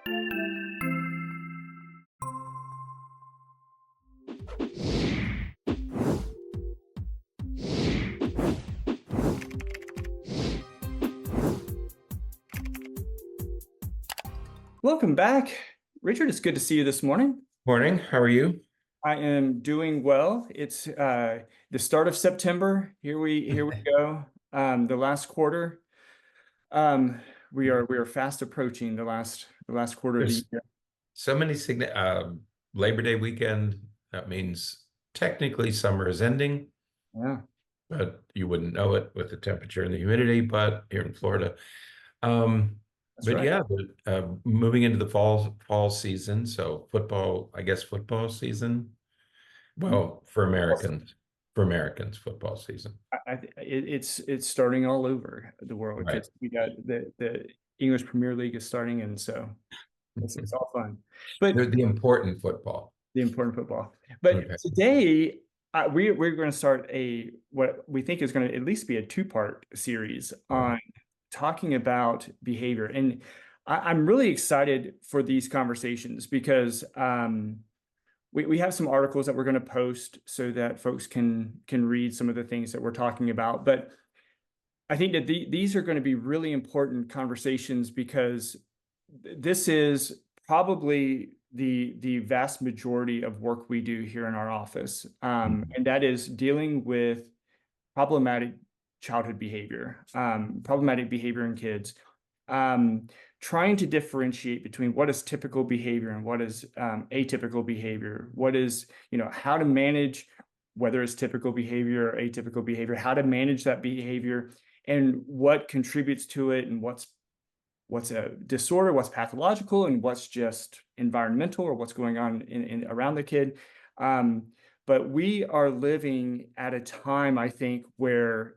Welcome back. Richard, it's good to see you this morning. Morning, how are you? I am doing well. It's the start of September. Here we go. The last quarter. Um, we are fast approaching the last quarter of the There's year. so many Labor Day weekend. That means technically summer is ending, Yeah, but you wouldn't know it with the temperature and the humidity. But here in Florida, um, that's but right. yeah, moving into the fall season. So football, I guess football season. Well, for Americans, football season. It's starting all over the world Right. because we got the English Premier League is starting, and so it's all fun. But The important football. the important football. But Okay. today, we're going to start what we think is going to at least be a two-part series on talking about behavior. And I'm really excited for these conversations because we have some articles that we're going to post so that folks can read some of the things that we're talking about. But I think that these are going to be really important conversations because this is probably the vast majority of work we do here in our office, and that is dealing with problematic childhood behavior, problematic behavior in kids, trying to differentiate between what is typical behavior and what is atypical behavior, what is, how to manage whether it's typical behavior or atypical behavior, how to manage that behavior and what contributes to it and what's a disorder, what's pathological, and what's just environmental or what's going on in around the kid. But we are living at a time, I think, where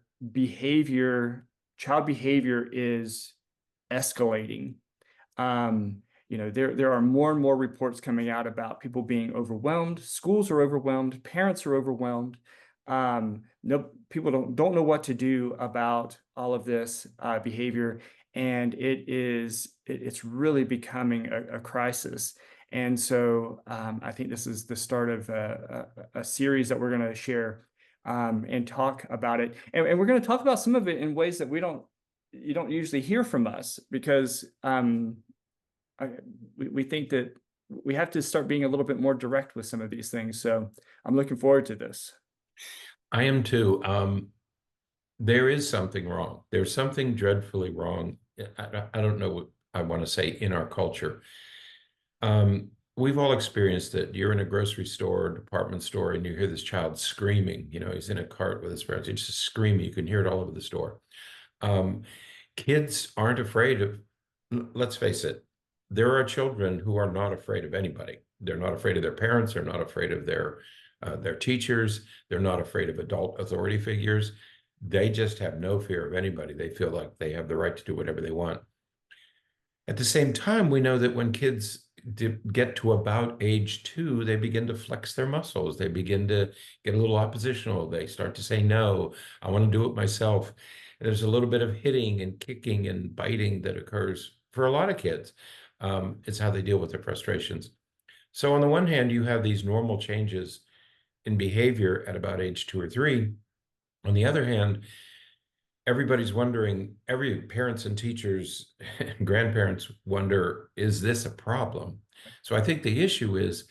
child behavior is escalating. There are more and more reports coming out about people being overwhelmed. Schools are overwhelmed. Parents are overwhelmed. No, people don't know what to do about all of this behavior, and it's really becoming a crisis. And so I think this is the start of a series that we're going to share and talk about it. And we're going to talk about some of it in ways that you don't usually hear from us because we think that we have to start being a little bit more direct with some of these things. So I'm looking forward to this. I am too. There is something wrong. There's something dreadfully wrong. I don't know what I want to say in our culture. We've all experienced it. You're in a grocery store, department store, and you hear this child screaming. He's in a cart with his friends. He's just screaming. You can hear it all over the store. Kids aren't afraid of, let's face it, there are children who are not afraid of anybody. They're not afraid of their parents. They're not afraid of their teachers. They're not afraid of adult authority figures. They just have no fear of anybody. They feel like they have the right to do whatever they want. At the same time, we know that when kids get to about age 2, they begin to flex their muscles. They begin to get a little oppositional. They start to say, no, I want to do it myself. And there's a little bit of hitting and kicking and biting that occurs for a lot of kids. It's how they deal with their frustrations. So on the one hand, you have these normal changes in behavior at about age 2 or 3. On the other hand, everybody's wondering, every parents and teachers and grandparents wonder, is this a problem? So I think the issue is,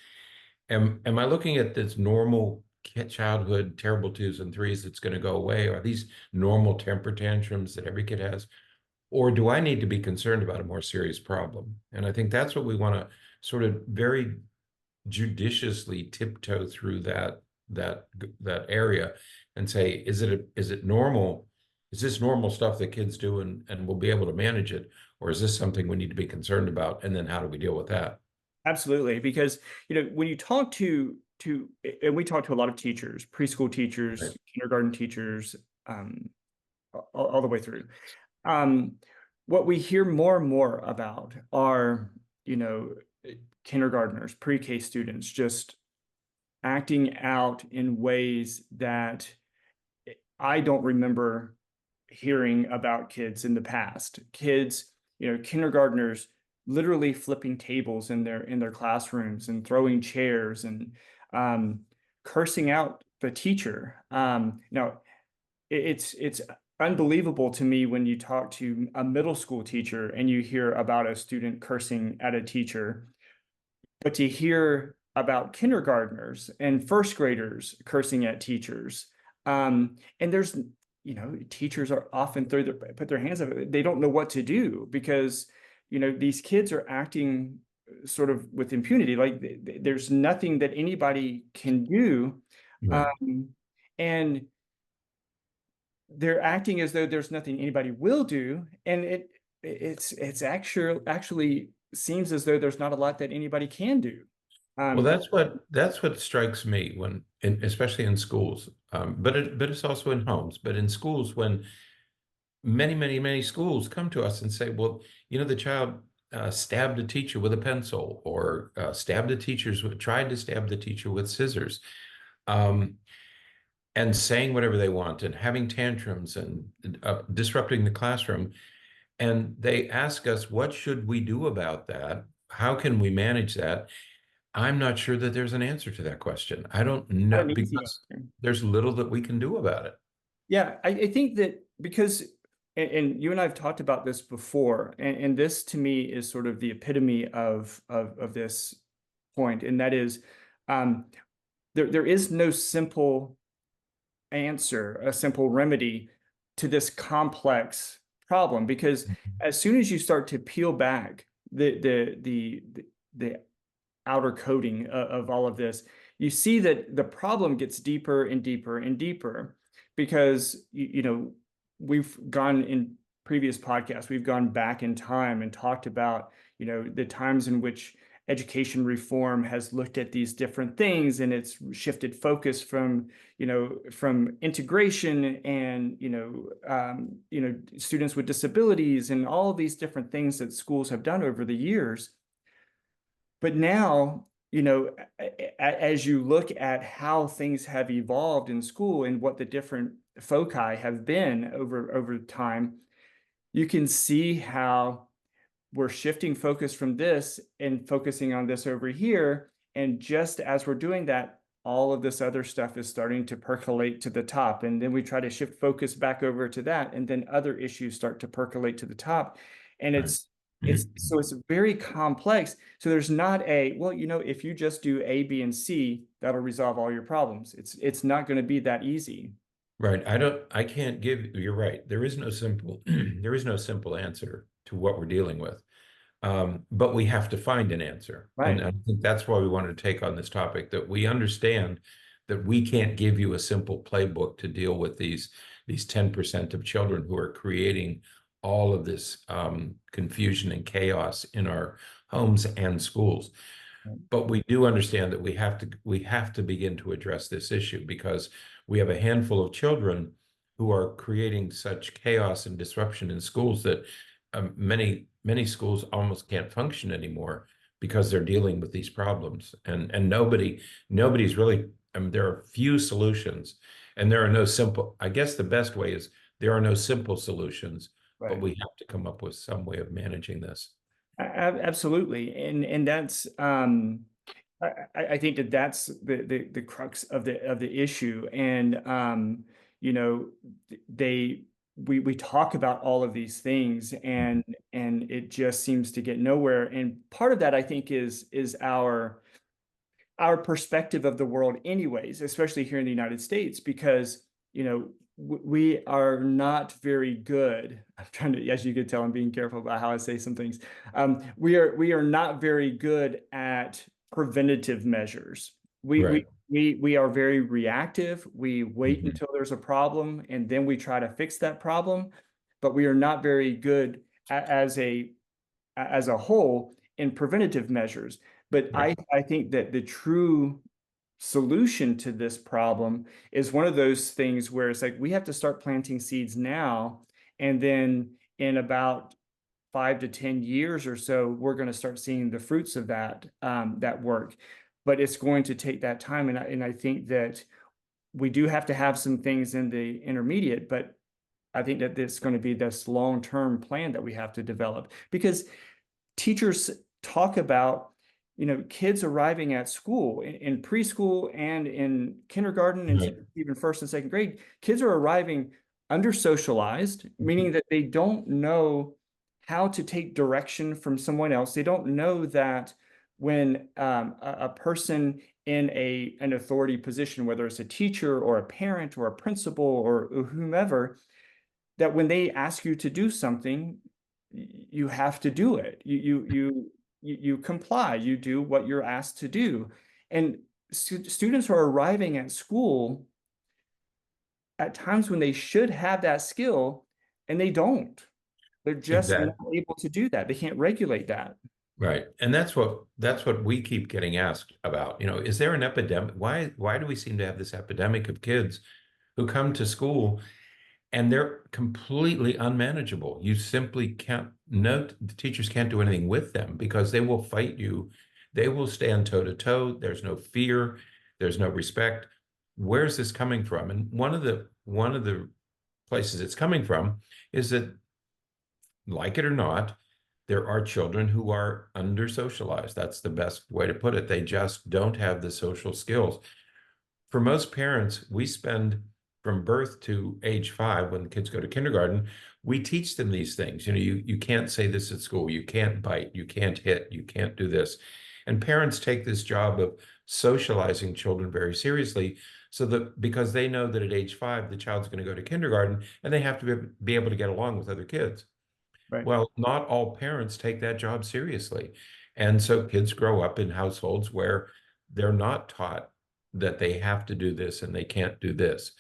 am I looking at this normal childhood terrible 2s and 3s that's going to go away? Are these normal temper tantrums that every kid has? Or do I need to be concerned about a more serious problem? And I think that's what we want to sort of very judiciously tiptoe through that area and say, is it normal? Is this normal stuff that kids do and we'll be able to manage it? Or is this something we need to be concerned about? And then how do we deal with that? Absolutely, because when you talk to and we talk to a lot of teachers, preschool teachers, Right. kindergarten teachers, all the way through. What we hear more and more about are, kindergartners, pre-K students, just acting out in ways that I don't remember hearing about kids in the past. Kids, kindergartners literally flipping tables in their classrooms and throwing chairs and um, cursing out the teacher. Now, it's unbelievable to me when you talk to a middle school teacher and you hear about a student cursing at a teacher, but to hear about kindergartners and first graders cursing at teachers, and there's, teachers are often put their hands up. They don't know what to do because, these kids are acting sort of with impunity. Like there's nothing that anybody can do. Right. Um, and they're acting as though there's nothing anybody will do. And it's actually seems as though there's not a lot that anybody can do. Well, Um, that's what strikes me especially in schools, but it's also in homes. But in schools, when many schools come to us and say, well, the child stabbed a teacher with a pencil, or tried to stab the teacher with scissors, um, and saying whatever they want and having tantrums and disrupting the classroom. And they ask us, what should we do about that? How can we manage that? I'm not sure that there's an answer to that question. I don't not know, an easy because answer. there's little that we can do about it. Yeah, I think that because, and you and I have talked about this before, and this to me is sort of the epitome of this point, and that is, um, there is no simple answer, a simple remedy to this complex problem, because as soon as you start to peel back the outer coating of all of this, you see that the problem gets deeper and deeper and deeper because we've gone in previous podcasts, we've gone back in time and talked about the times in which education reform has looked at these different things, and it's shifted focus from integration and students with disabilities and all of these different things that schools have done over the years. But now, as you look at how things have evolved in school and what the different foci have been over time, you can see how we're shifting focus from this and focusing on this over here. And just as we're doing that, all of this other stuff is starting to percolate to the top. And then we try to shift focus back over to that. And then other issues start to percolate to the top. And Right. it's very complex. So there's not well, if you just do A, B, and C, that'll resolve all your problems. It's not going to be that easy. Right. You're right. There is no simple, there is no simple answer to what we're dealing with. But we have to find an answer. And Right. I think that's why we wanted to take on this topic, that we understand that we can't give you a simple playbook to deal with these 10% of children who are creating all of this confusion and chaos in our homes and schools. But we do understand that we have to begin to address this issue, because we have a handful of children who are creating such chaos and disruption in schools that many schools almost can't function anymore because they're dealing with these problems. And nobody's really, there are few solutions, and there are no simple. I guess the best way is there are no simple solutions, but Right. we have to come up with some way of managing this. Absolutely. And that's I think that that's the crux of the issue. And you know, they we talk about all of these things, and it just seems to get nowhere. And part of that, I think, is our perspective of the world anyways, especially here in the United States, because we are not very good. I'm trying to, as you could tell, I'm being careful about how I say some things. We are not very good at preventative measures. We we Right. we are very reactive. We wait Mhm. until there's a problem and then we try to fix that problem, but we are not very good as a whole in preventative measures. But Right. I think that the true solution to this problem is one of those things where it's like we have to start planting seeds now, and then in about 5 to 10 years or so, we're going to start seeing the fruits of that work. But it's going to take that time, and I think that we do have to have some things in the intermediate, but I think that it's going to be this long-term plan that we have to develop, because teachers talk about, kids arriving at school in preschool and in kindergarten and Right. even first and second grade. Kids are arriving under socialized, meaning that they don't know how to take direction from someone else. They don't know that when a person in an authority position, whether it's a teacher or a parent or a principal or whomever, that when they ask you to do something, you have to do it. You comply. You do what you're asked to do. And students are arriving at school at times when they should have that skill, and they don't. They're just not Exactly. able to do that. They can't regulate that. Right. And that's what we keep getting asked about. Is there an epidemic? Why do we seem to have this epidemic of kids who come to school and they're completely unmanageable? You simply can't, no, the teachers can't do anything with them because they will fight you. They will stand toe to toe. There's no fear. There's no respect. Where's this coming from? And one of the places it's coming from is that, like it or not, there are children who are under socialized. That's the best way to put it. They just don't have the social skills. For most parents, we spend from birth to age 5, when the kids go to kindergarten, we teach them these things. You can't say this at school. You can't bite. You can't hit. You can't do this. And parents take this job of socializing children very seriously, so that because they know that at age 5, the child's going to go to kindergarten and they have to be able to get along with other kids. Right. Well, not all parents take that job seriously. And so kids grow up in households where they're not taught that they have to do this and they can't do this.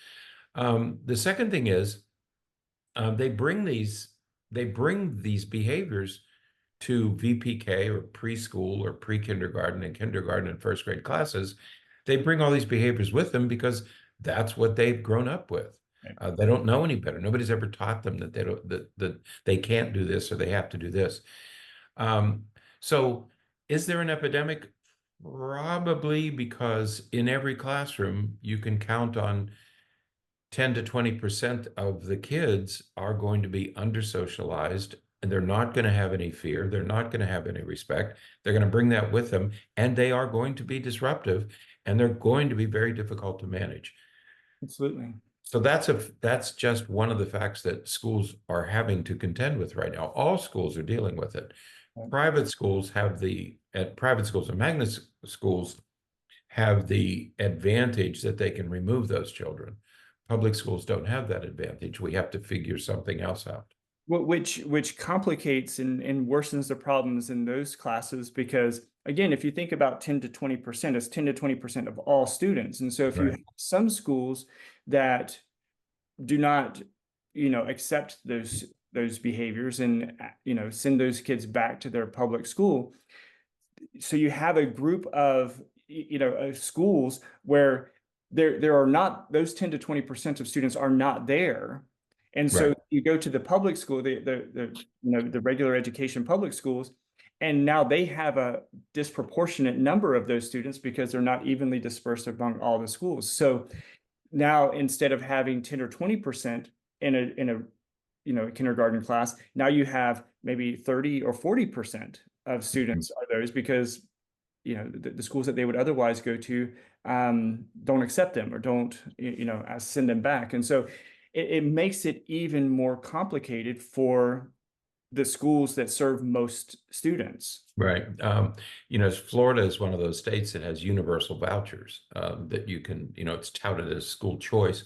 The second thing is, they bring these behaviors to VPK or preschool or pre-kindergarten and kindergarten and first grade classes. They bring all these behaviors with them because that's what they've grown up with. Right. They don't know any better. Nobody's ever taught them that that they can't do this or they have to do this. Um, so, is there an epidemic? Probably, because in every classroom you can count on 10 to 20% of the kids are going to be under socialized, and they're not going to have any fear. They're not going to have any respect. They're going to bring that with them, and they are going to be disruptive, and they're going to be very difficult to manage. Absolutely. So that's just one of the facts that schools are having to contend with right now. All schools are dealing with it. Right. Private schools and magnet schools have the advantage that they can remove those children. Public schools don't have that advantage. We have to figure something else out. Which complicates and worsens the problems in those classes, because again, if you think about 10 to 20%, it's 10 to 20% of all students. And so if you Right. have some schools that do not, accept those behaviors and send those kids back to their public school, so you have a group of schools where there are not, those 10 to 20% of students are not there. And so Right. you go to the public school, the regular education public schools, and now they have a disproportionate number of those students because they're not evenly dispersed among all the schools. So now, instead of having 10 or 20% in a kindergarten class, now you have maybe 30 or 40% of students are those, because the schools that they would otherwise go to don't accept them or don't send them back. And so it makes it even more complicated for the schools that serve most students. Right. Florida is one of those states that has universal vouchers, that you can, it's touted as school choice,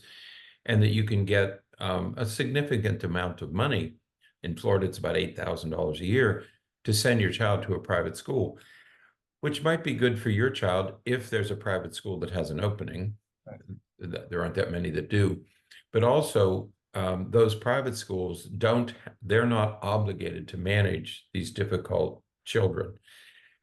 and that you can get a significant amount of money. In Florida, it's about $8,000 a year to send your child to a private school, which might be good for your child if there's a private school that has an opening. Right. There aren't that many that do, but also those private schools they're not obligated to manage these difficult children.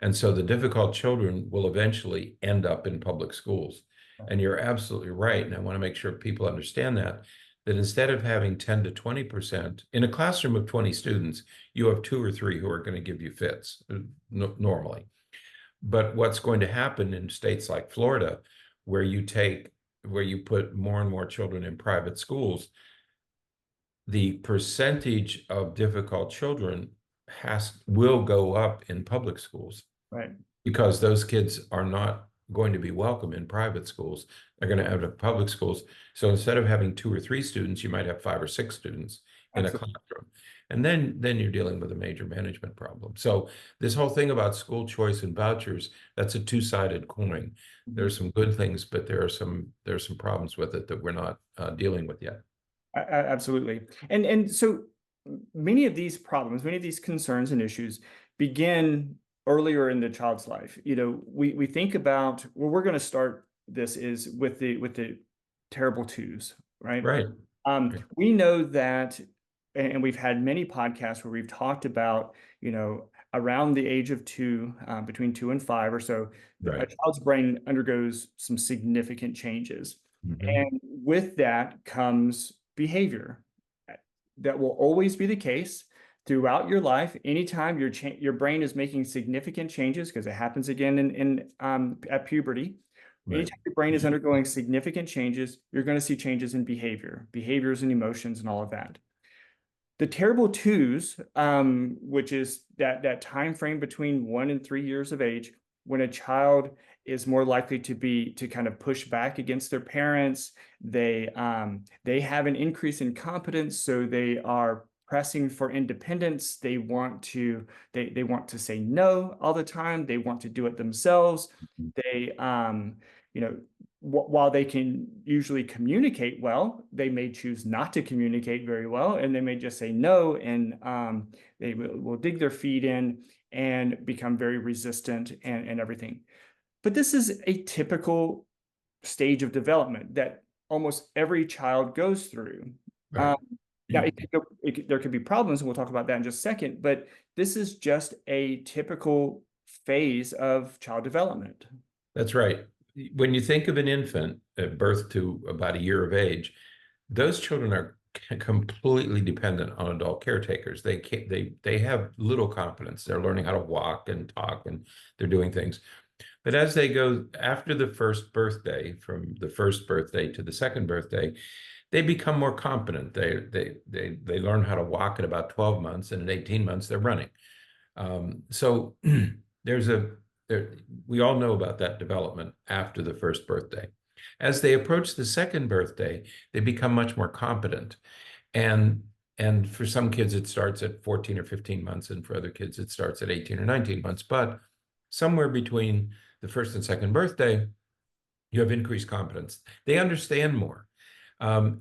And so the difficult children will eventually end up in public schools. And you're absolutely right. And I want to make sure people understand that instead of having 10 to 20% in a classroom of 20 students, you have 2 or 3 who are going to give you fits normally. But what's going to happen in states like Florida, where you put more and more children in private schools, the percentage of difficult children will go up in public schools Right. because those kids are not going to be welcome in private schools. They're going to have to public schools. So instead of having 2 or 3 students, you might have 5 or 6 students in a Absolutely. classroom. And then you're dealing with a major management problem. So this whole thing about school choice and vouchers, that's a two-sided coin. Mhm. There's some good things, but there's some problems with it that we're not dealing with yet. Absolutely. And so many of these problems, many of these concerns and issues begin earlier in the child's life. We think about, well, we're going to start this is with the terrible twos, right? Right. We know that, and we've had many podcasts where we've talked about, around the age of 2, between 2 and 5 or so, a Right. child's brain undergoes some significant changes. Mhm. And with that comes behavior. That will always be the case throughout your life. Anytime your brain is making significant changes, because it happens again in at puberty. Right. Anytime your brain is undergoing significant changes, you're going to see changes in behaviors and emotions and all of that. The terrible twos, which is that time frame between 1 and 3 years of age, when a child is more likely to kind of push back against their parents. They have an increase in competence, so they are pressing for independence. They want to say no all the time. They want to do it themselves. They you know while they can usually communicate well, they may choose not to communicate very well, and they may just say no, and they will dig their feet in and become very resistant and everything. But this is a typical stage of development that almost every child goes through. Right. Um, Now, there could be problems, and we'll talk about that in just a second, but this is just a typical phase of child development. That's right. When you think of an infant at birth to about a year of age, those children are completely dependent on adult caretakers. They have little confidence. They're learning how to walk and talk, and they're doing things. But as they go after the first birthday, from the first birthday to the second birthday, they become more competent. They learn how to walk at about 12 months, and at 18 months they're running. So there's a there, we all know about that development after the first birthday. As they approach the second birthday, they become much more competent. And and for some kids it starts at 14 or 15 months, and for other kids it starts at 18 or 19 months. But somewhere between the first and second birthday, you have increased competence. They understand more.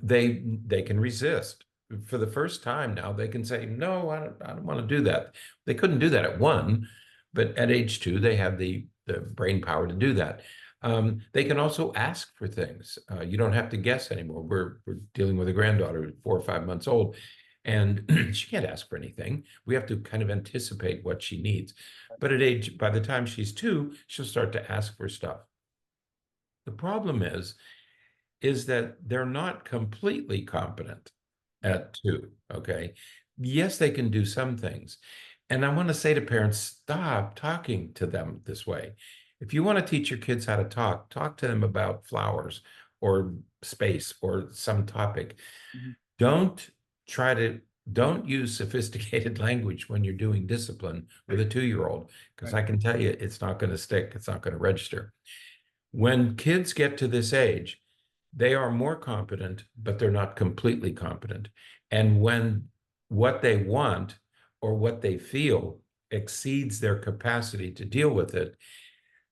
They can resist. For the first time now, they can say, no, I don't want to do that. They couldn't do that at 1, but at age 2, they have the brain power to do that. They can also ask for things. You don't have to guess anymore. We're dealing with a granddaughter who's 4 or 5 months old, and she can't ask for anything. We have to kind of anticipate what she needs. But by the time she's 2, she'll start to ask for stuff. The problem is that they're not completely competent Right. at 2, okay? Yes, they can do some things. And I want to say to parents, stop talking to them this way. If you want to teach your kids how to talk to them about flowers or space or some topic. Mhm. Don't try to don't use sophisticated language when you're doing discipline with a 2-year-old, because Right. I can tell you it's not going to stick, it's not going to register. When kids get to this age, they are more competent, but they're not completely competent. And when what they want or what they feel exceeds their capacity to deal with it,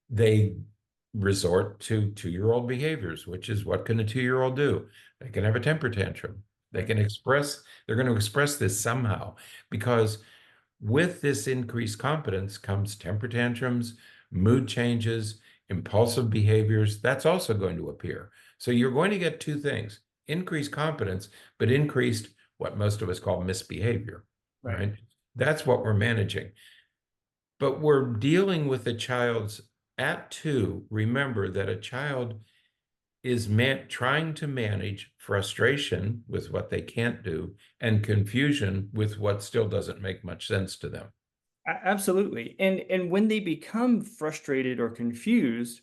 they resort to 2-year-old behaviors, which is, what can a 2-year-old do? They can have a temper tantrum. Right. They're going to express this somehow, because with this increased competence comes temper tantrums, mood changes, impulsive behaviors. That's also going to appear. So you're going to get 2 things: increased competence, but increased what most of us call misbehavior, Right. right? That's what we're managing. But we're dealing with a child's at 2. Remember that a child is trying to manage frustration with what they can't do and confusion with what still doesn't make much sense to them. Absolutely. And when they become frustrated or confused,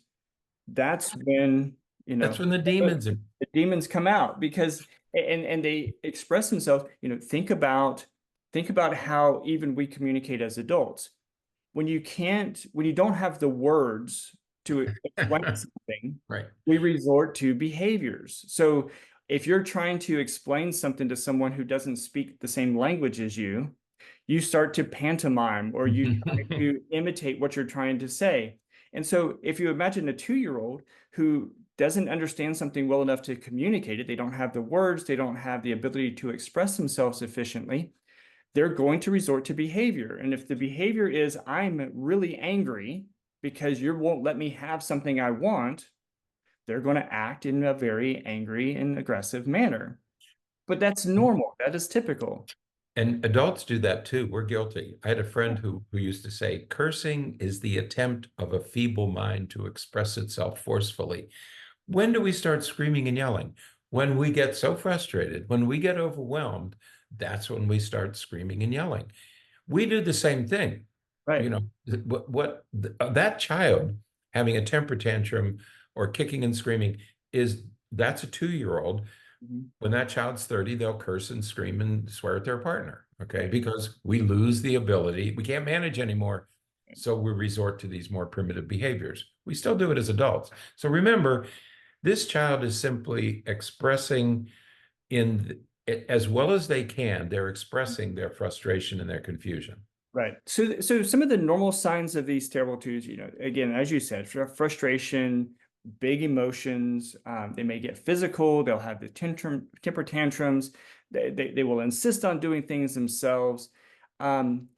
that's when, That's when the the demons are. demons come out, because and they express themselves. Think about think about how even we communicate as adults. When you don't have the words to explain something, Right. we resort to behaviors. So if you're trying to explain something to someone who doesn't speak the same language as you start to pantomime or you try to imitate what you're trying to say. And so if you imagine a 2-year-old who doesn't understand something well enough to communicate it, they don't have the words, they don't have the ability to express themselves efficiently, they're going to resort to behavior. And if the behavior is, I'm really angry because you won't let me have something I want, they're going to act in a very angry and aggressive manner. But that's normal. That is typical. And adults do that too. We're guilty. I had a friend who used to say, cursing is the attempt of a feeble mind to express itself forcefully. When do we start screaming and yelling? When we get so frustrated, when we get overwhelmed, that's when we start screaming and yelling. We do the same thing. You Right. know, that child having a temper tantrum or kicking and screaming that's a 2-year-old. Mhm. When that child's 30, they'll curse and scream and swear at their partner, okay? Because we lose the ability, we can't manage anymore. So we resort to these more primitive behaviors. We still do it as adults. So remember, this child is simply expressing as well as they can, they're expressing their frustration and their confusion. Right. So some of the normal signs of these terrible twos, again, as you said, frustration, big emotions. They may get physical. They'll have the temper tantrums. They will insist on doing things themselves. Um,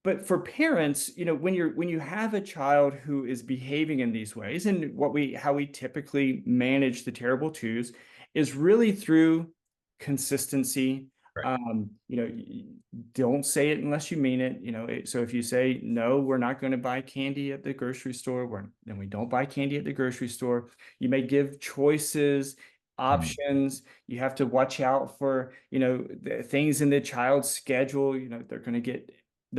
but for parents, when you have a child who is behaving in these ways, and how we typically manage the terrible twos is really through consistency. Right. Don't say it unless you mean it. So if you say no, we're not going to buy candy at the grocery store, then we don't buy candy at the grocery store. You may give choices, Mm. options. You have to watch out for the things in the child's schedule. They're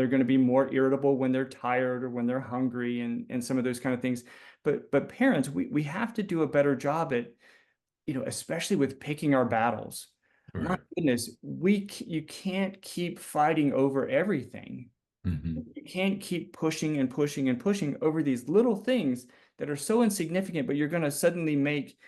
going to be more irritable when they're tired or when they're hungry and some of those kind of things. But parents, we have to do a better job at, especially with picking our battles. My Right. goodness, you can't keep fighting over everything. Mhm. You can't keep pushing and pushing and pushing over these little things that are so insignificant, but you're going to suddenly make,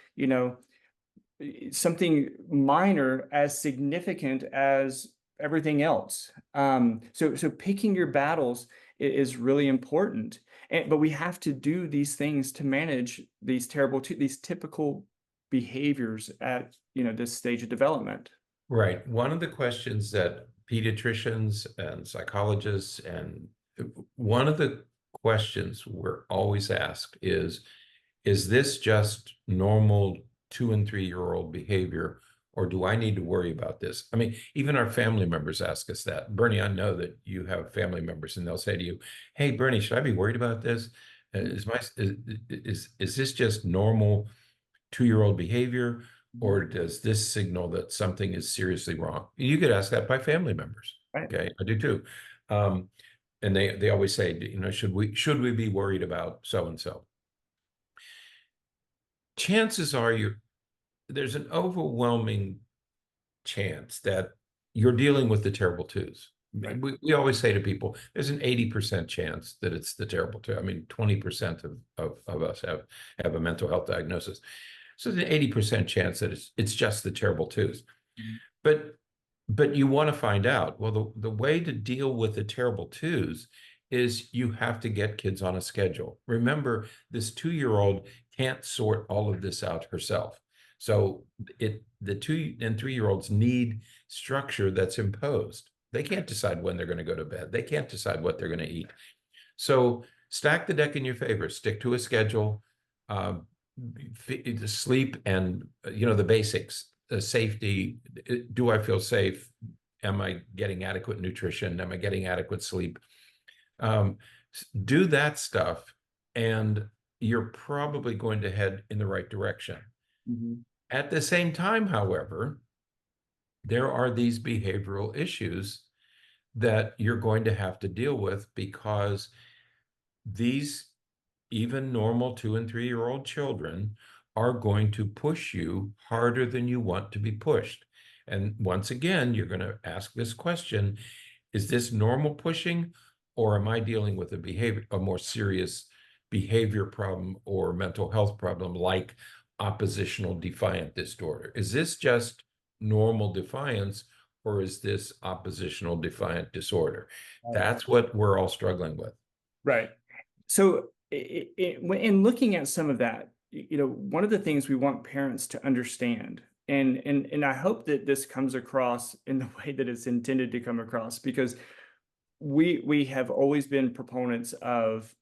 something minor as significant as everything else. So picking your battles is really important. But we have to do these things to manage these typical behaviors at this stage of development. Right. One of the questions that pediatricians and psychologists and one of the questions we're always asked is this just normal 2 and 3-year-old behavior, or do I need to worry about this? I mean, even our family members ask us that. Bernie, I know that you have family members and they'll say to you, hey, Bernie, should I be worried about this? Is this just normal 2-year-old behavior, or does this signal that something is seriously wrong? You could ask that by family members. Right. Okay, I do too. Um, and they always say, should we be worried about so and so? Chances are there's an overwhelming chance that you're dealing with the terrible twos. Right. We always say to people, there's an 80% chance that it's the terrible two. I mean, 20% of us have a mental health diagnosis. So there's an 80% chance that it's just the terrible twos. Mhm. But you want to find out, well, the way to deal with the terrible twos is you have to get kids on a schedule. Remember, this 2-year-old can't sort all of this out herself. So the 2 and 3-year-olds need structure that's imposed. They can't decide when they're going to go to bed. They can't decide what they're going to eat. So stack the deck in your favor. Stick to a schedule. Sleep and the basics, safety. Do I feel safe? Am I getting adequate nutrition? Am I getting adequate sleep? Um, do that stuff, and you're probably going to head in the right direction. Mhm. At the same time, however, there are these behavioral issues that you're going to have to deal with because these even normal 2 and 3-year-old children are going to push you harder than you want to be pushed. And once again, you're going to ask this question, is this normal pushing, or am I dealing with a more serious behavior problem or mental health problem like oppositional defiant disorder? Is this just normal defiance, or is this oppositional defiant disorder? Right. That's what we're all struggling with. Right. So in looking at some of that, one of the things we want parents to understand, and I hope that this comes across in the way that it's intended to come across, because we have always been proponents of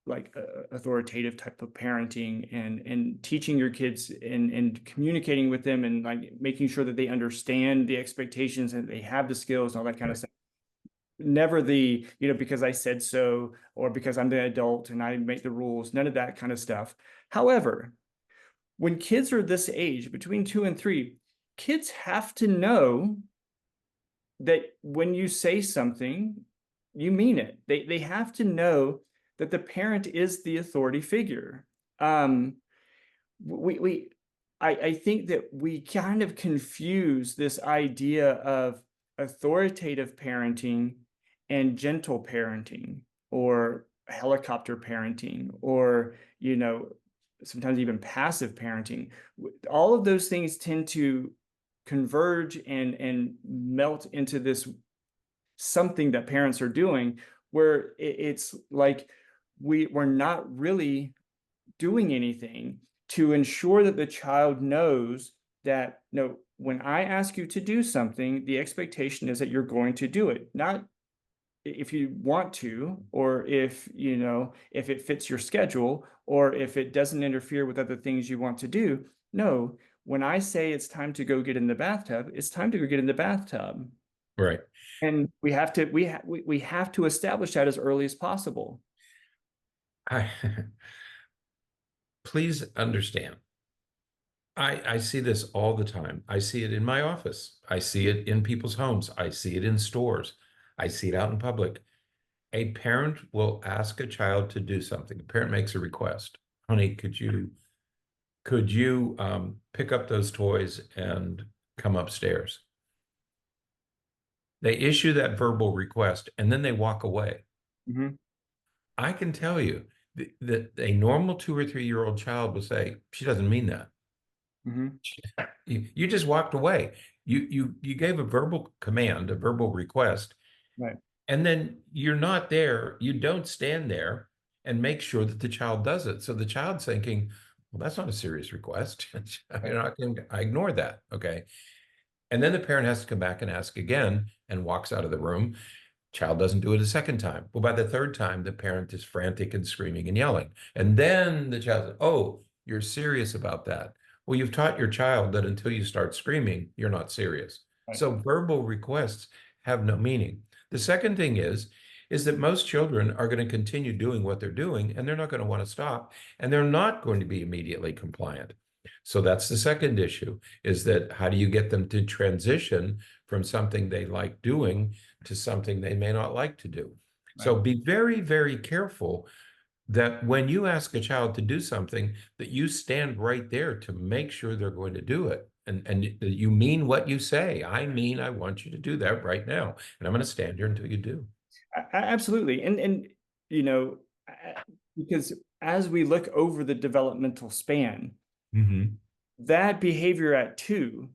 like authoritative type of parenting and teaching your kids and communicating with them and like making sure that they understand the expectations and they have the skills and all that kind of Right. stuff. Never the, because I said so, or because I'm the adult and I make the rules, none of that kind of stuff. However, when kids are this age, between 2 and 3, kids have to know that when you say something, you mean it. They have to know that the parent is the authority figure. Um, we I think that we kind of confuse this idea of authoritative parenting and gentle parenting or helicopter parenting or sometimes even passive parenting. All of those things tend to converge and melt into this something that parents are doing where it's like we're not really doing anything to ensure that the child knows that no, when I ask you to do something, the expectation is that you're going to do it, not if you want to, or if it fits your schedule, or if it doesn't interfere with other things you want to do. No, when I say it's time to go get in the bathtub, it's time to go get in the bathtub. Right. And we have to establish that as early as possible. I, please understand. I see this all the time. I see it in my office. I see it in people's homes. I see it in stores. I see it out in public. A parent will ask a child to do something. A parent makes a request. Honey, could you pick up those toys and come upstairs? They issue that verbal request and then they walk away. Mhm, I can tell you that a normal 2 or 3 year old child will say, she doesn't mean that. mhm. You just walked away. You gave a verbal command, a verbal request, Right, and then you're not there. You don't stand there and make sure that the child does it. So the child's thinking, well, that's not a serious request. right, I ignore that. Okay. And then the parent has to come back and ask again and walks out of the room. Child doesn't do it a second time. Well, by the third time, the parent is frantic and screaming and yelling. And then the child says, oh, you're serious about that. Well, you've taught your child that until you start screaming, you're not serious. right, So verbal requests have no meaning. The second thing is that most children are going to continue doing what they're doing and they're not going to want to stop and they're not going to be immediately compliant. So that's the second issue, is that how do you get them to transition from something they like doing to something they may not like to do? right. So be very, very careful that when you ask a child to do something, that you stand right there to make sure they're going to do it. And you mean what you say. I mean, I want you to do that right now. And I'm going to stand here until you do. Absolutely. And you know, because as we look over the developmental span, Mhm. that behavior at 2,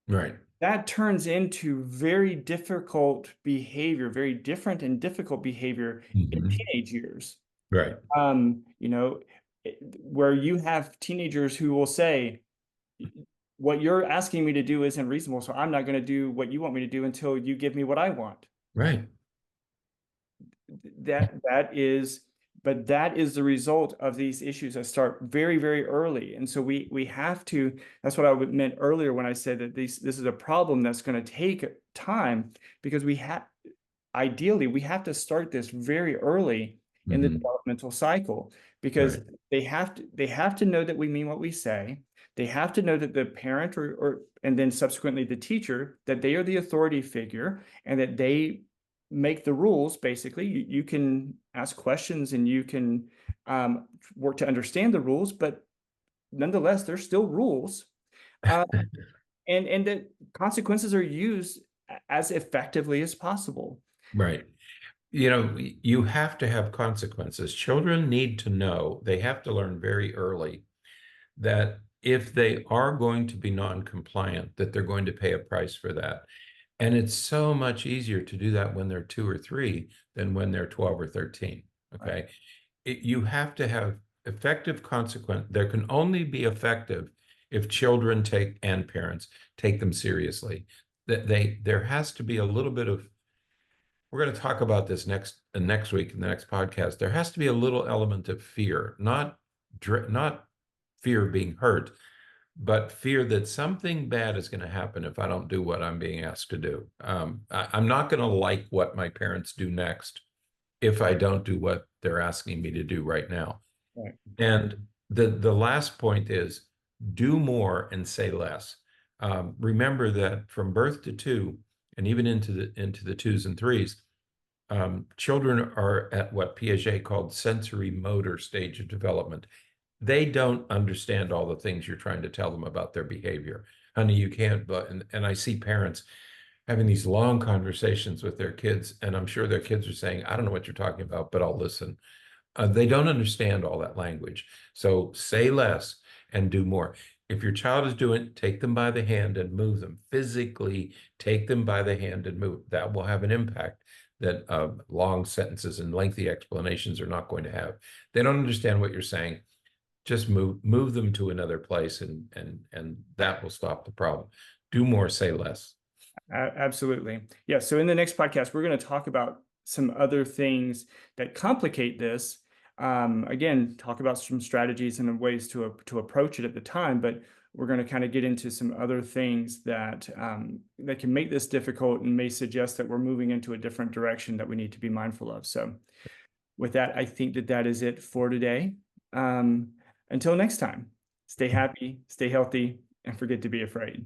Right. that turns into very difficult behavior, very different and difficult behavior in Mhm. teenage years. Right. Um, you know, where you have teenagers who will say, what you're asking me to do isn't reasonable, so I'm not going to do what you want me to do until you give me what I want. Right. That is, but that is the result of these issues that start very, very early. And so we have to, that's what I meant earlier when I said that this is a problem that's going to take time, because ideally we have to start this very early in the Mhm. developmental cycle, because Right. they have to know that we mean what we say. They have to know that the parent or and then subsequently the teacher, that they are the authority figure and that they make the rules. Basically, you can ask questions and you can work to understand the rules, but nonetheless, there's still rules. Uh, and that consequences are used as effectively as possible. Right. You know, you have to have consequences. Children need to know, they have to learn very early that if they are going to be non-compliant, that they're going to pay a price for that. And it's so much easier to do that when they're 2 or 3 than when they're 12 or 13. Right. Okay. You have to have effective consequence. There can only be effective if children take and parents take them seriously. That there has to be a little bit of, we're going to talk about this next week in the next podcast. There has to be a little element of fear, not fear of being hurt, but fear that something bad is going to happen if I don't do what I'm being asked to do. I'm not going to like what my parents do next if I don't do what they're asking me to do right now. Right. And the last point is do more and say less. Remember that from birth to 2, and even into the 2s and 3s, children are at what Piaget called sensory motor stage of development. They don't understand all the things you're trying to tell them about their behavior. Honey, you can't, but, and I see parents having these long conversations with their kids, and I'm sure their kids are saying, I don't know what you're talking about, but I'll listen. They don't understand all that language. So say less and do more. If your child is doing, take them by the hand and move them. Physically take them by the hand and move. That will have an impact that long sentences and lengthy explanations are not going to have. They don't understand what you're saying. Just move them to another place, and that will stop the problem. Do more, say less. Absolutely. Yeah. So in the next podcast, we're going to talk about some other things that complicate this. Again, talk about some strategies and ways to approach it at the time, but we're going to kind of get into some other things that that can make this difficult and may suggest that we're moving into a different direction that we need to be mindful of. So with that, I think that is it for today. Until next time, stay happy, stay healthy, and forget to be afraid.